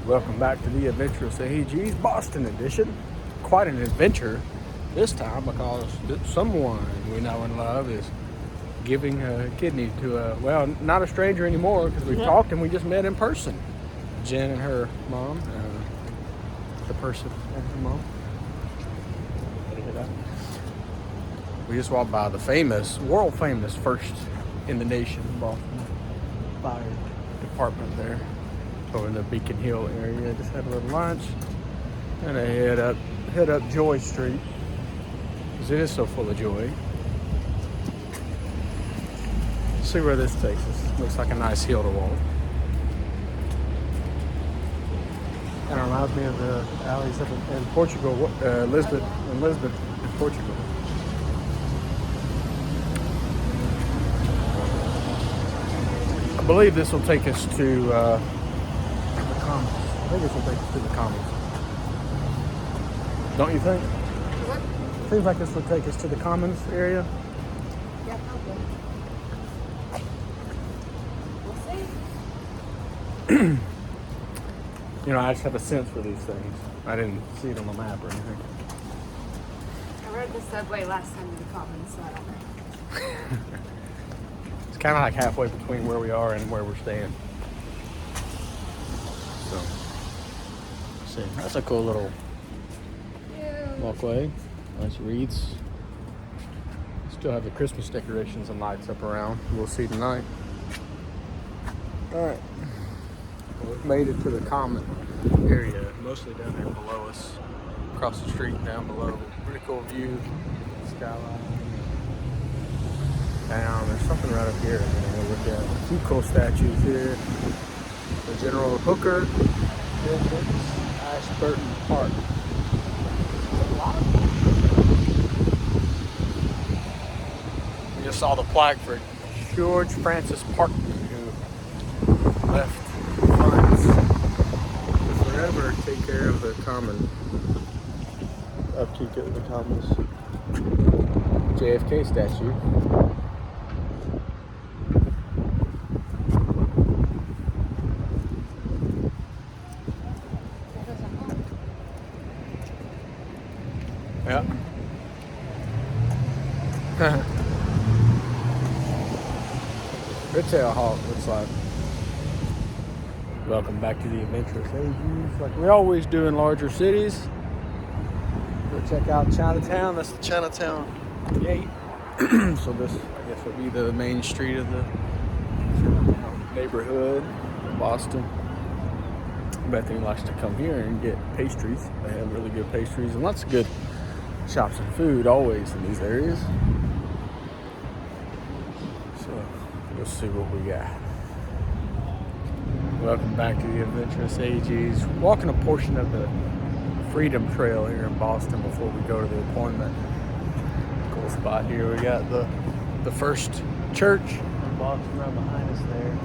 Welcome back to the Adventurous AG's Boston edition. Quite an adventure this time because someone we know and love is giving a kidney to not a stranger anymore because we've talked and we just met in person. Jen and her mom, the person and her mom. We just walked by the world famous, first in the nation Boston Fire Department there. Over in the Beacon Hill area. Just had a little lunch and I head up Joy Street because it is so full of joy. See where this takes us. Looks like a nice hill to walk. Kind of reminds me of the alleys up in Portugal, Lisbon in Portugal. I believe this will take us to I think this will take us to the Commons. Don't you think? What? Seems like this would take us to the Commons area. Yeah, probably. We'll see. You know, I just have a sense for these things. I didn't see it on the map or anything. I rode the subway last time to the Commons, so I don't know. It's kind of like halfway between where we are and where we're staying. So, see, that's a cool little walkway. Nice reeds. Still have the Christmas decorations and lights up around. We'll see tonight. Alright. Well, we've made it to the common area, mostly down there below us. Across the street down below. Pretty cool view. Skyline. Down. There's something right up here. We'll look at a few cool statues here. The General Hooker, Ashburton Park. We just saw the plaque for George Francis Parkman, who left funds to forever take care of the common, upkeep of the commons. JFK statue. Yeah. Ridgetail Hawk looks like. Welcome back to the Adventurous AGs. Like we always do in larger cities. Go check out Chinatown. That's the Chinatown gate. So this, I guess, will be the main street of the neighborhood of Boston. Bethany likes to come here and get pastries. They have really good pastries and lots of good shops and food always in these areas. So let's see what we got. Welcome back to the Adventurous AGs. Walking a portion of the Freedom Trail here in Boston before we go to the appointment. Cool spot here. We got the first church in Boston right behind us there.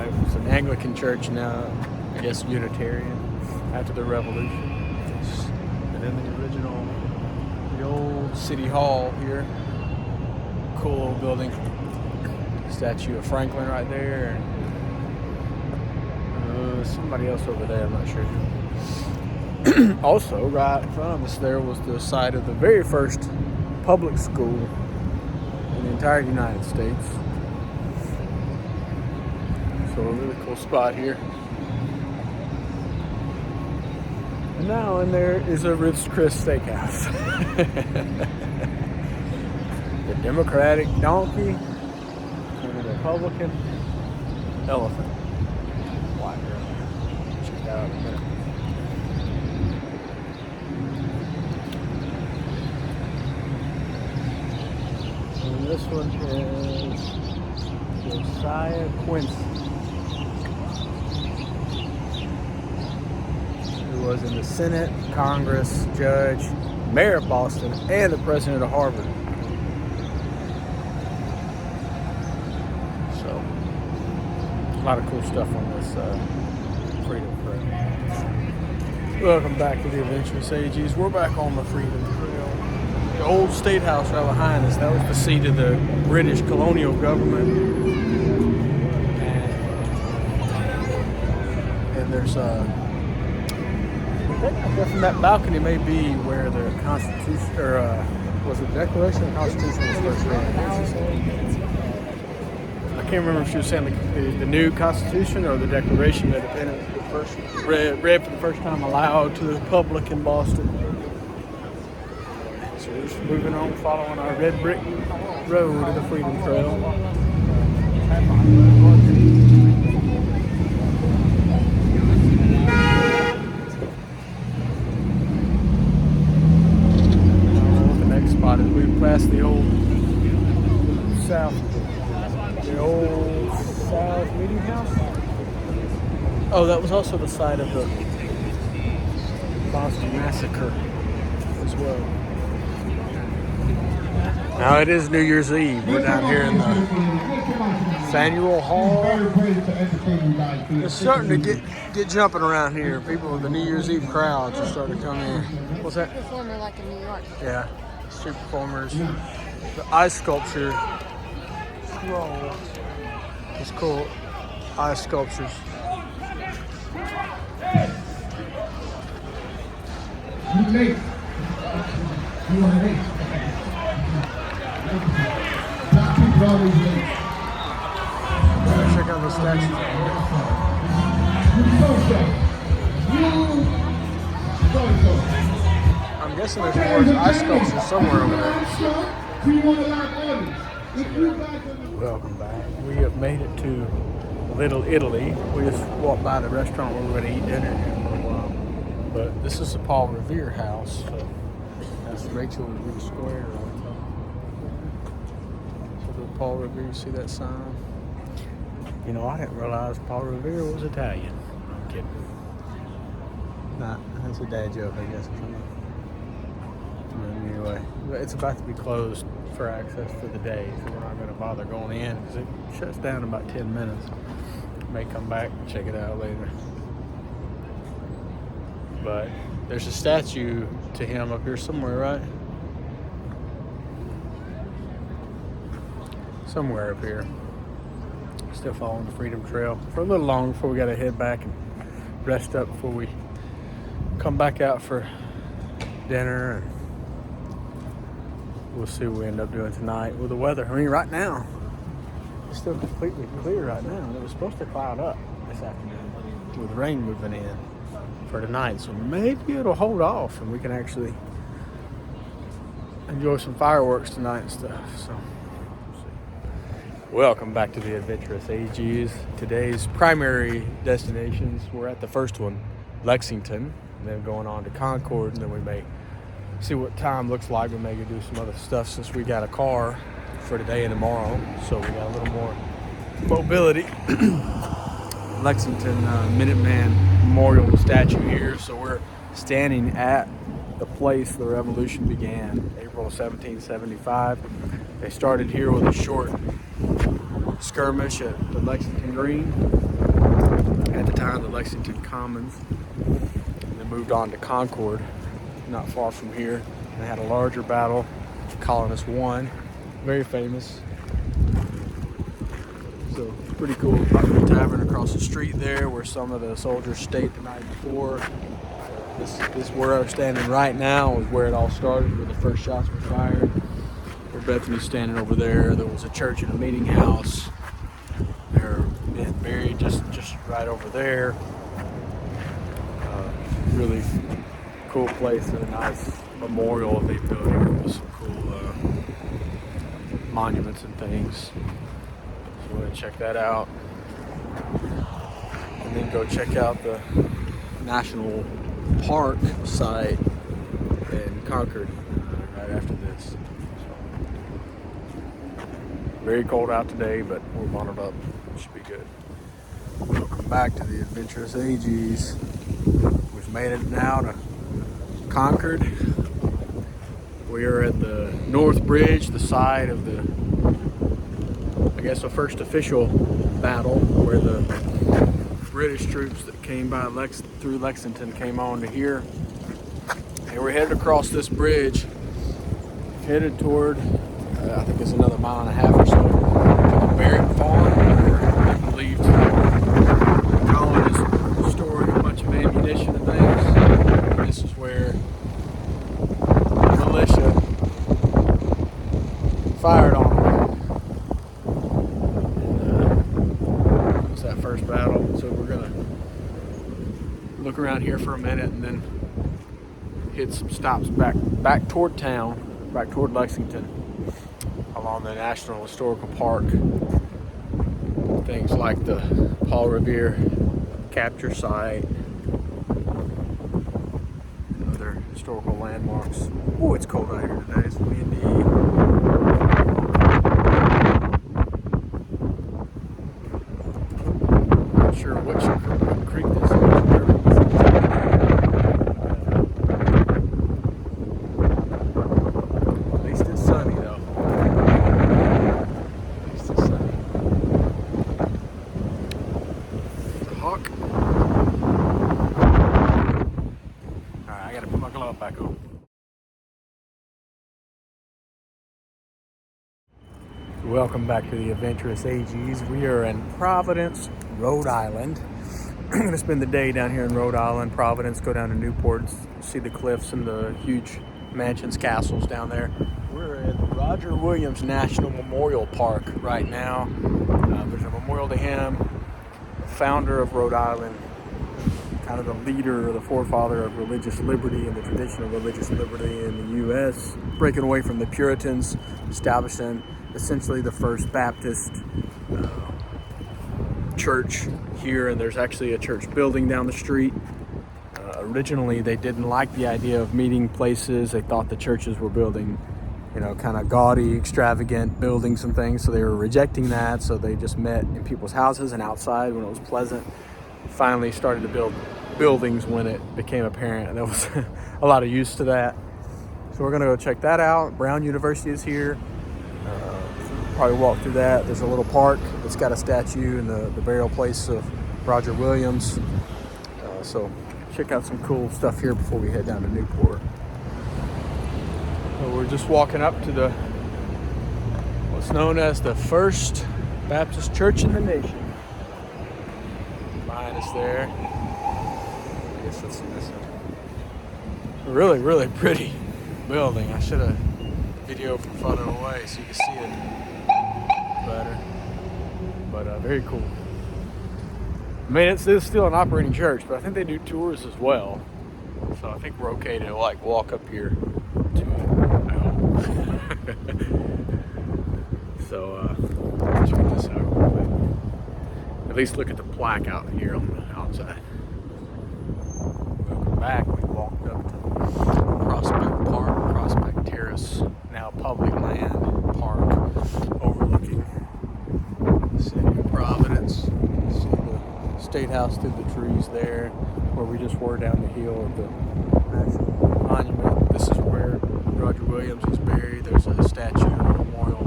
It was an Anglican church, now I guess Unitarian after the Revolution. And then the old City Hall here. Cool old building. Statue of Franklin right there. And somebody else over there, I'm not sure. Also, right in front of us there was the site of the very first public school in the entire United States. So a really cool spot here. And now in there is a Ruth's Chris Steakhouse. The Democratic donkey and the Republican elephant. White girl. Check that out in a minute. And this one is Josiah Quincy. Was in the Senate, Congress, judge, mayor of Boston, and the president of Harvard. So, a lot of cool stuff on this Freedom Trail. Welcome back to the Adventurous AGs. We're back on the Freedom Trail. The old State House right behind us, that was the seat of the British colonial government. And there's from that balcony may be where the Constitution, or was it the Declaration of the Constitution was first read? I can't remember if she was saying the new Constitution or the Declaration that had been the first read for the first time aloud to the public in Boston. So we're just moving on, following our red brick road to the Freedom Trail. Spot is we passed the old South Meeting House. Oh, that was also the site of the Boston Massacre as well. Now it is New Year's Eve. We're down here in the Faneuil Hall. It's starting to get jumping around here. People, the New Year's Eve crowds are starting to come in. What's that? Performer like in New York. Yeah. Street performers. The ice sculpture. Whoa. It's cool. Ice sculptures. You late. You are late. Black people always late. Check out the statues. I'm guessing there's more ice sculptures somewhere over there. Welcome back. We have made it to Little Italy. We just walked by the restaurant where we're going to eat dinner here in a little while. But this is the Paul Revere house. So that's Rachel Revere Square right there. So the Paul Revere, see that sign? You know, I didn't realize Paul Revere was Italian. I'm kidding. Nah, that's a dad joke, I guess. Anyway, it's about to be closed for access for the day, so we're not going to bother going in because it shuts down in about 10 minutes. May come back and check it out later. But there's a statue to him up here somewhere, right? Somewhere up here. Still following the Freedom Trail for a little long before we got to head back and rest up before we come back out for dinner, and we'll see what we end up doing tonight with the weather. I mean, right now it's still completely clear right now. It was supposed to cloud up this afternoon with rain moving in for tonight, so maybe it'll hold off and we can actually enjoy some fireworks tonight and stuff. So we'll see. Welcome back to the Adventurous AGs. Today's primary destinations, we're at the first one, Lexington, and then going on to Concord, and then we may see what time looks like. We may go do some other stuff since we got a car for today and tomorrow, so we got a little more mobility. Lexington Minuteman Memorial statue here, so we're standing at the place the revolution began, April 1775. They started here with a short skirmish at the Lexington Green, at the time the Lexington Commons. Moved on to Concord, not far from here. They had a larger battle. Colonists won. Very famous. So pretty cool. The tavern across the street there, where some of the soldiers stayed the night before. This where I'm standing right now is where it all started, where the first shots were fired. Where Bethany's standing over there. There was a church and a meeting house. They're being buried just right over there. Really cool place and a nice memorial they built here with some cool monuments and things. So we're going to check that out. And then go check out the National Park site in Concord right after this. So, very cold out today, but we're bundled up. It should be good. Welcome back to the Adventurous AGs. We've made it now to Concord. We are at the North Bridge, the site of the, I guess, the first official battle where the British troops that came by through Lexington came on to here. And we're headed across this bridge, headed toward, I think it's another mile and a half or so, to the Barrett Farm, where they believed the colonists stored look around here for a minute, and then hit some stops back toward town, back toward Lexington, along the National Historical Park. Things like the Paul Revere capture site, and other historical landmarks. Oh, it's cold out here today. It's windy. Not sure what creek this is. At least it's sunny though. At least it's sunny. There's a hawk. Alright, I gotta put my glove back on. Welcome back to the Adventurous AGs. We are in Providence, Rhode Island. I'm going to spend the day down here in Rhode Island, Providence, go down to Newport, see the cliffs and the huge mansions, castles down there. We're at the Roger Williams National Memorial Park right now. There's a memorial to him, the founder of Rhode Island, kind of the leader or the forefather of religious liberty and the tradition of religious liberty in the U.S., breaking away from the Puritans, establishing essentially the first Baptist church here, and there's actually a church building down the street. Originally, they didn't like the idea of meeting places. They thought the churches were building, kind of gaudy, extravagant buildings and things, so they were rejecting that. So they just met in people's houses and outside when it was pleasant. Finally started to build buildings when it became apparent, and there was a lot of use to that. So we're gonna go check that out. Brown University is here. Probably walk through that. There's a little park that's got a statue and the burial place of Roger Williams. So check out some cool stuff here before we head down to Newport. So we're just walking up to what's known as the First Baptist Church in the nation. Behind us there. I guess that's a really, really pretty building. I should have videoed from further away so you can see it better, but very cool. I mean, it's still an operating church, but I think they do tours as well, so I think we're okay to walk up here to it, I hope. So check this out real quick. At least look at the plaque out here on the outside. Welcome back. We walked up to Prospect Park, Prospect Terrace, now public land park overlooking the city of Providence. You see the State House through the trees there, where we just were down the hill of the National Monument. This is where Roger Williams is buried. There's a statue, a memorial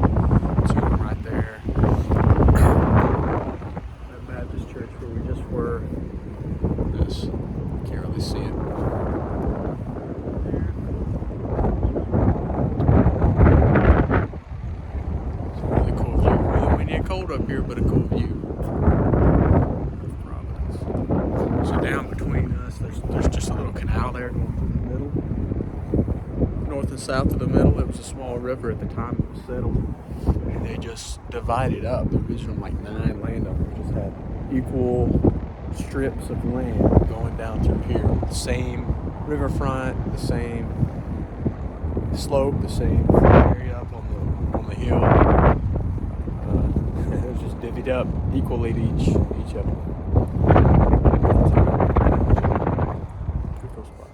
to him right there. The Baptist church where we just were. This, can't really see it. Cold up here, but a cool view of Providence. So down between us, there's just a little canal there going through the middle, north and south of the middle. It was a small river at the time it was settled, and they just divided up. The original 9 landowners just had equal strips of land going down through here, the same riverfront, the same slope, the same area up on the hill. It was just divvied up equally to each of them. Pretty cool spot.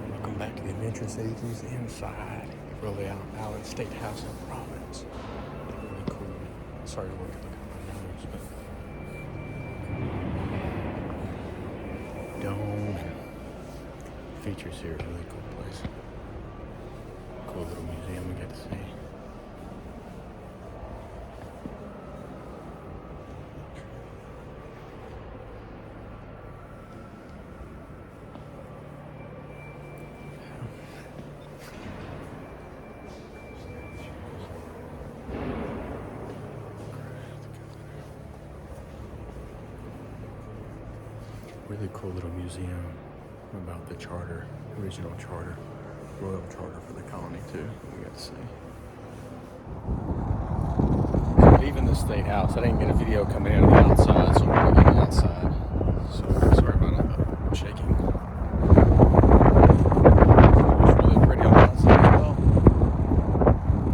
Welcome back to the Adventurous AGs inside Rhode Island State House in Providence. Really cool. Sorry to look at my nose, but dome features here. Really cool place. Cool little museum we get to see. Really cool little museum about the charter, original charter royal charter for the colony too. We got to see. Leaving the state house. I didn't get a video coming out of the outside, so we're gonna get outside. So sorry about all the shaking. It's really pretty on the outside as well.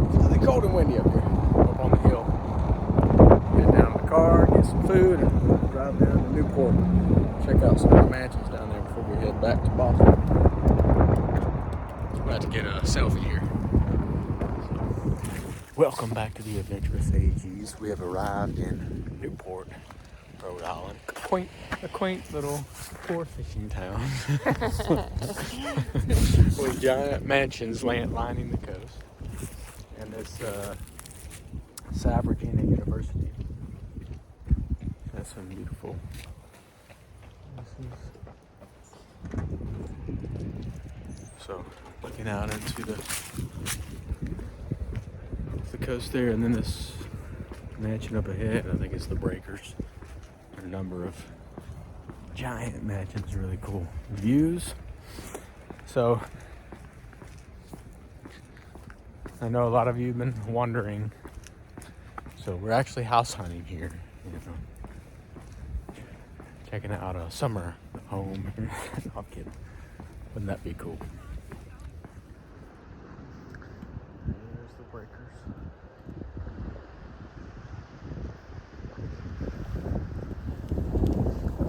It's really cold and windy up here, up on the hill. Get down in the car, get some food, and drive down to Newport. Check out some of the mansions down there before we head back to Boston. We're about to get a selfie here. Welcome back to the Adventurous AGs. We have arrived in Newport, Rhode Island. A quaint little poor fishing town with giant mansions lining the coast. And this South Virginia University. That's some beautiful. So looking out into the coast there, and then this mansion up ahead, I think it's the Breakers. A number of giant mansions, really cool views. So I know a lot of you have been wondering, so we're actually house hunting here, you know, checking out a summer home. I'm kidding. Wouldn't that be cool? There's the Breakers.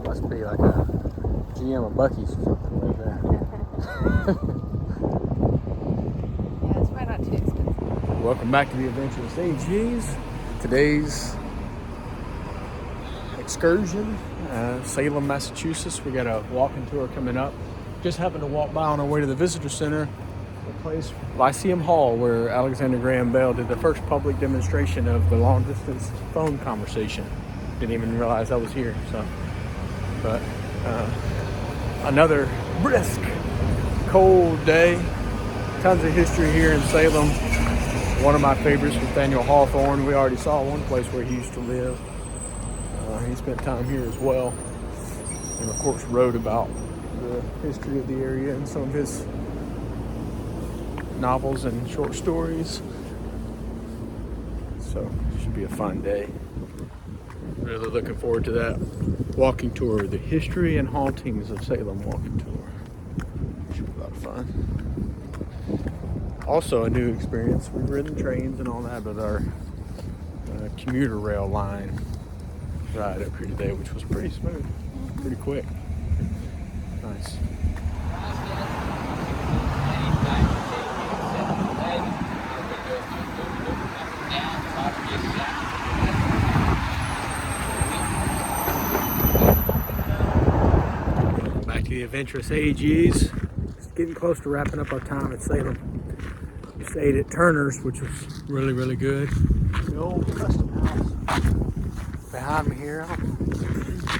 Must be like a GM of Buc-ee's or something like that. Yeah, it's probably not too expensive. Welcome back to the Adventurous AGs. Today's excursion, Salem, Massachusetts. We got a walking tour coming up. Just happened to walk by on our way to the visitor center, the place, Lyceum Hall, where Alexander Graham Bell did the first public demonstration of the long distance phone conversation. Didn't even realize I was here. So, but another brisk, cold day. Tons of history here in Salem. One of my favorites was Nathaniel Hawthorne. We already saw one place where he used to live. He spent time here as well, and of course wrote about the history of the area and some of his novels and short stories. So it should be a fun day. Really looking forward to that walking tour, the history and hauntings of Salem walking tour. Should be a lot of fun. Also a new experience. We've ridden trains and all that, but our commuter rail line ride up here today, which was pretty smooth, pretty quick. Nice. Back to the Adventurous AGs. Just getting close to wrapping up our time at Salem. We stayed at Turner's, which was really, really good. The old custom house behind me here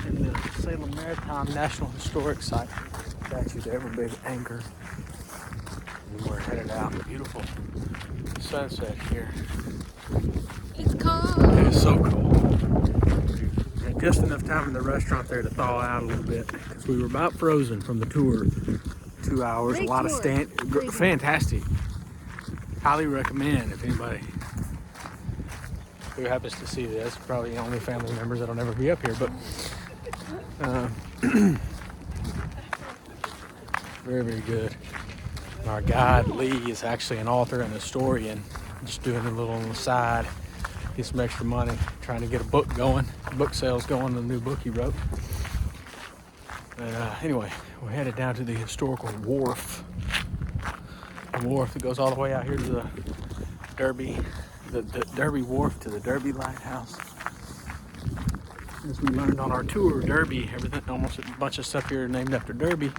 in the Salem Maritime National Historic Site. Statue there, a big anchor. And we're headed out. Beautiful sunset here. It's cold. It is so cold. And just enough time in the restaurant there to thaw out a little bit, because we were about frozen from the tour. 2 hours, Great a lot tour. of fantastic. Highly recommend if anybody who happens to see this, probably only family members that'll never be up here, but very, very good. Our guide Lee is actually an author and a historian, just doing a little on the side, get some extra money, trying to get a book going, book sales going, the new book he wrote. Anyway, we're headed down to the historical wharf. The wharf that goes all the way out here to the Derby, the Derby Wharf to the Derby Lighthouse. As we learned on our tour, Derby, everything, almost a bunch of stuff here named after Derby,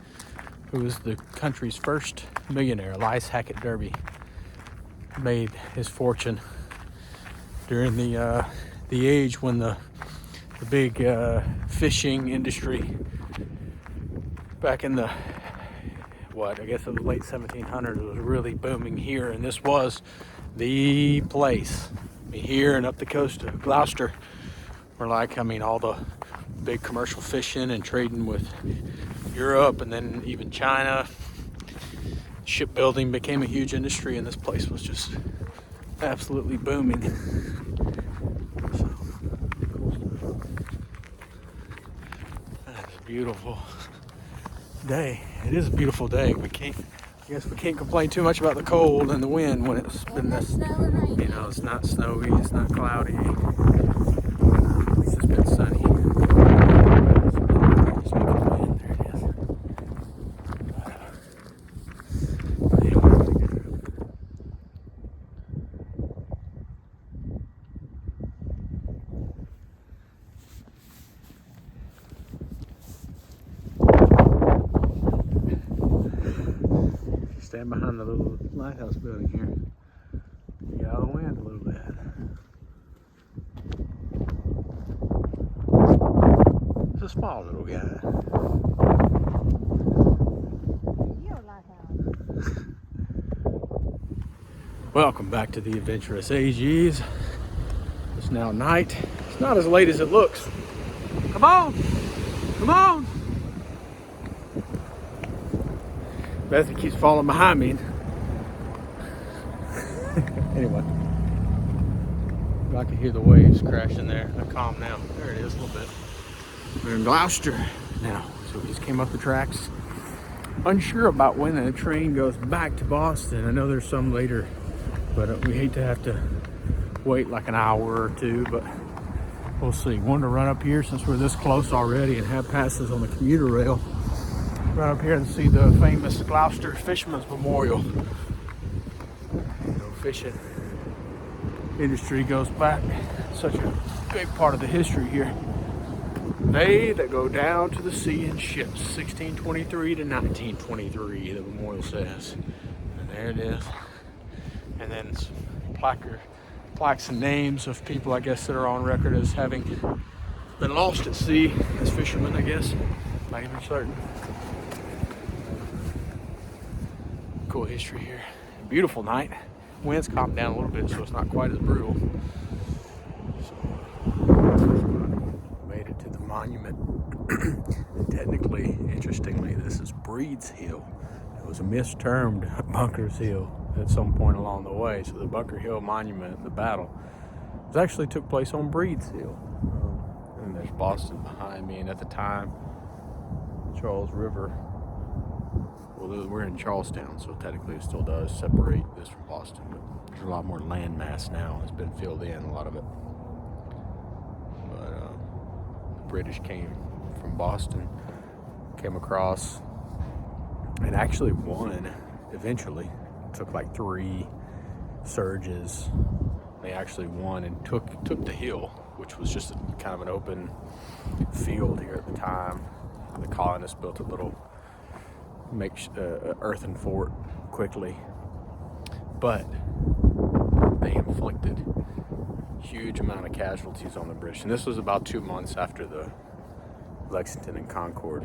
who was the country's first millionaire. Elias Hackett Derby made his fortune during the age when the big fishing industry back in the I guess it was late 1700s, was really booming here, and this was the place. I mean, here and up the coast of Gloucester were all the big commercial fishing and trading with Europe, and then even China, shipbuilding became a huge industry, and this place was just absolutely booming. So, cool stuff. That's a beautiful day. It is a beautiful day. I guess we can't complain too much about the cold and the wind when it's been this, you know, it's not snowy, it's not cloudy. At least it's been sunny. There it is. Stand behind the little lighthouse building here. You get out of the wind a little bit. It's a small little guy. Welcome back to the Adventurous AGs. It's now night. It's not as late as it looks. Come on! Come on! Bethany keeps falling behind me. Anyway, I can hear the waves crashing there. They're calm now. There it is a little bit. We're in Gloucester now. So we just came up the tracks. Unsure about when the train goes back to Boston. I know there's some later, but we hate to have to wait like an hour or two, but we'll see. Wanted to run up here since we're this close already and have passes on the commuter rail. Run up here and see the famous Gloucester Fisherman's Memorial. You know, fishing industry goes back. Such a big part of the history here. They that go down to the sea in ships, 1623 to 1923, the memorial says. And there it is. And then some plaques and names of people, I guess, that are on record as having been lost at sea as fishermen, I guess. Not even certain. Cool history here. Beautiful night. Wind's calmed down a little bit, so it's not quite as brutal. So, made it to the monument. Technically, interestingly, this is Breed's Hill. It was mistermed Bunker's Hill at some point along the way. So the Bunker Hill Monument, the battle, actually took place on Breed's Hill. And there's Boston behind me, and at the time, Charles River. Well, we're in Charlestown, so technically it still does separate this from Boston, but there's a lot more land mass now. It's been filled in, a lot of it. But the British came from Boston, came across, and actually won eventually. It took like 3 surges. They actually won and took the hill, which was just kind of an open field here at the time. The colonists built a little earthen fort quickly, but they inflicted huge amount of casualties on the British, and this was about 2 months after the Lexington and Concord,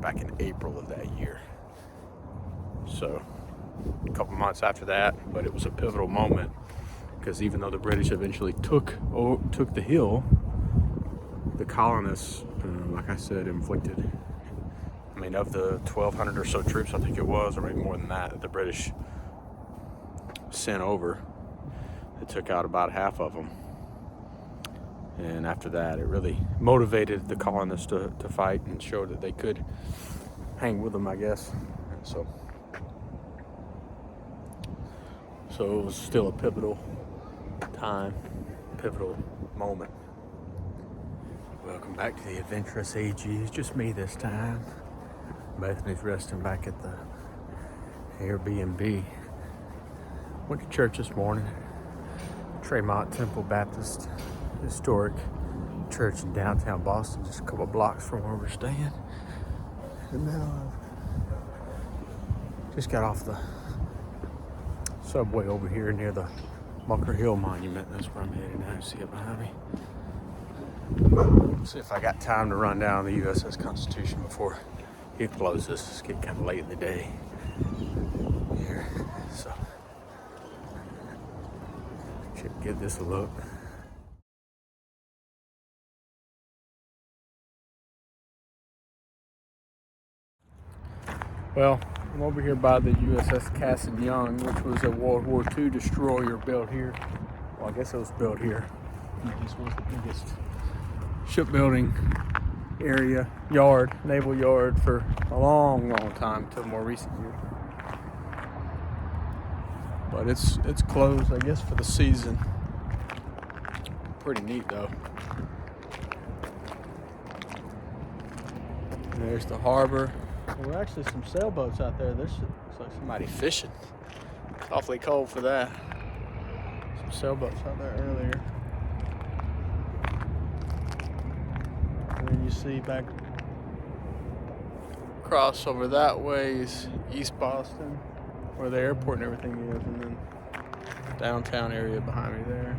back in April of that year. So a couple months after that, but it was a pivotal moment because even though the British eventually took the hill, the colonists, like I said, inflicted. I mean, of the 1,200 or so troops, I think it was, or maybe more than that, the British sent over, it took out about half of them. And after that, it really motivated the colonists to fight and show that they could hang with them, I guess. And so it was still a pivotal time, pivotal moment. Welcome back to the Adventurous AG. It's just me this time. Bethany's resting back at the Airbnb. Went to church this morning. Tremont Temple Baptist, historic church in downtown Boston, just a couple of blocks from where we're staying. And now just got off the subway over here near the Bunker Hill Monument. That's where I'm headed now. See it behind me. See if I got time to run down the USS Constitution before it closes. It's getting kind of late in the day here, so should give this a look. Well, I'm over here by the USS Cassin Young, which was a World War II destroyer built here. Well, I guess it was built here. This was the biggest shipbuilding area, naval yard for a long time until more recent years. But it's closed, I guess, for the season. Pretty neat though. And there's the harbor. There were actually some sailboats out there. Looks like somebody fishing. It's awfully cold for that. Some sailboats out there earlier. And then you see back across over that way is East Boston, where the airport and everything is, and then downtown area behind me there.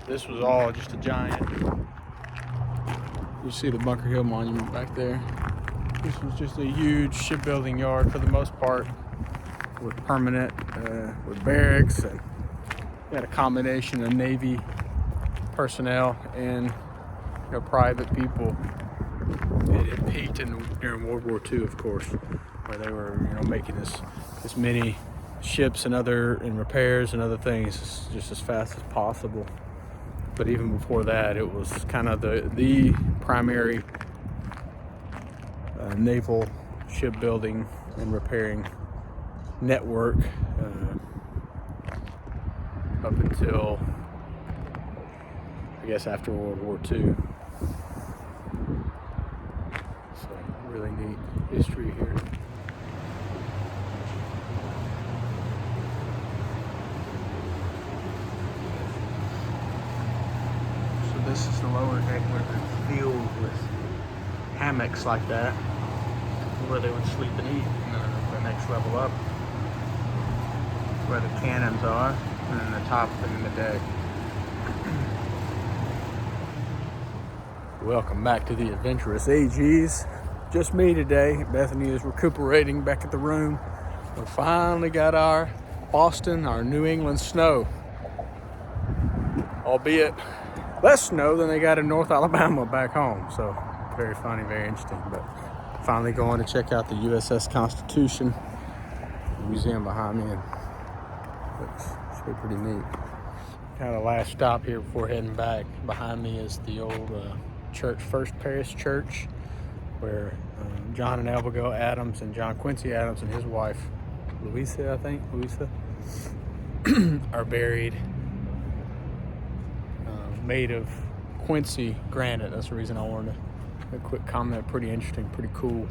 This was all just a giant. You see the Bunker Hill Monument back there. This was just a huge shipbuilding yard for the most part, with permanent, with barracks, and you had a combination of Navy personnel and private people. It peaked during World War II, of course, where they were making this many ships and repairs and other things just as fast as possible. But even before that, it was kind of the primary naval shipbuilding and repairing network up until, I guess, after World War II. So really neat history here. This is the lower deck where it's filled with hammocks like that, where they would sleep and eat. And then the next level up, where the cannons are, and then the top and the deck. Welcome back to the Adventurous AGs. Just me today. Bethany is recuperating back at the room. We finally got our Boston, our New England snow. Albeit less snow than they got in North Alabama back home. So very funny, very interesting. But finally going to check out the USS Constitution, the museum behind me, and it's pretty neat. Kind of last stop here before heading back. Behind me is the old church, First Parish Church, where John and Abigail Adams and John Quincy Adams and his wife, Louisa, are buried. Made of Quincy granite. That's the reason I wanted a quick comment. Pretty interesting, pretty cool.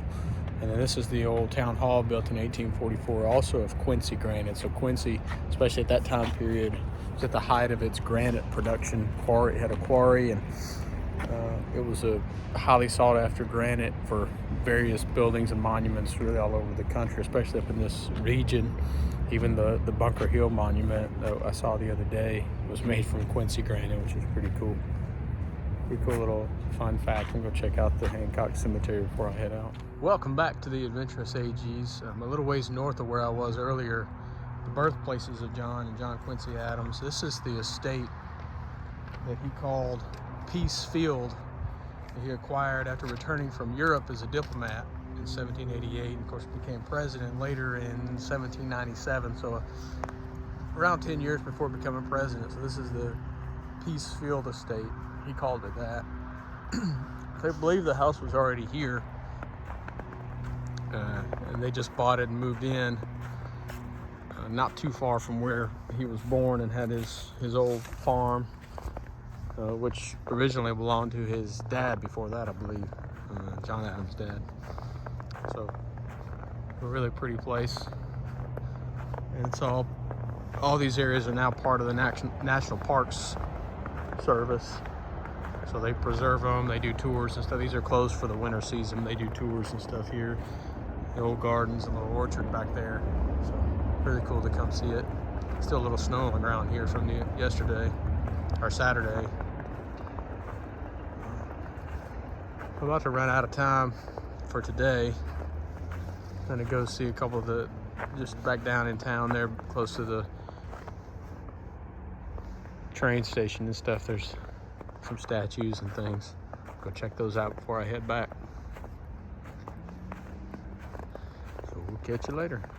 And then this is the old town hall built in 1844, also of Quincy granite. So Quincy, especially at that time period, was at the height of its granite production. It had a quarry, and it was a highly sought after granite for various buildings and monuments really all over the country, especially up in this region. Even the Bunker Hill Monument that I saw the other day was made from Quincy granite, which is pretty cool. Pretty cool little fun fact. I'm gonna go check out the Hancock Cemetery before I head out. Welcome back to the Adventurous AGs. A little ways north of where I was earlier, the birthplaces of John and John Quincy Adams. This is the estate that he called Peace Field, that he acquired after returning from Europe as a diplomat in 1788, and of course became president later in 1797, so around 10 years before becoming president. So this is the Peace Field estate. He called it that. I believe the house was already here, and they just bought it and moved in not too far from where he was born and had his old farm, which originally belonged to his dad before that, I believe, John Adams' dad. So a really pretty place, and it's all these areas are now part of the National Parks Service, so they preserve them, they do tours and stuff. These are closed for the winter season. They do tours and stuff here, the old gardens and little orchard back there, so really cool to come see it. Still a little snow on the ground here from yesterday or Saturday. I'm about to run out of time for today. I'm gonna go see a couple of just back down in town there, close to the train station and stuff. There's some statues and things. Go check those out before I head back. So we'll catch you later.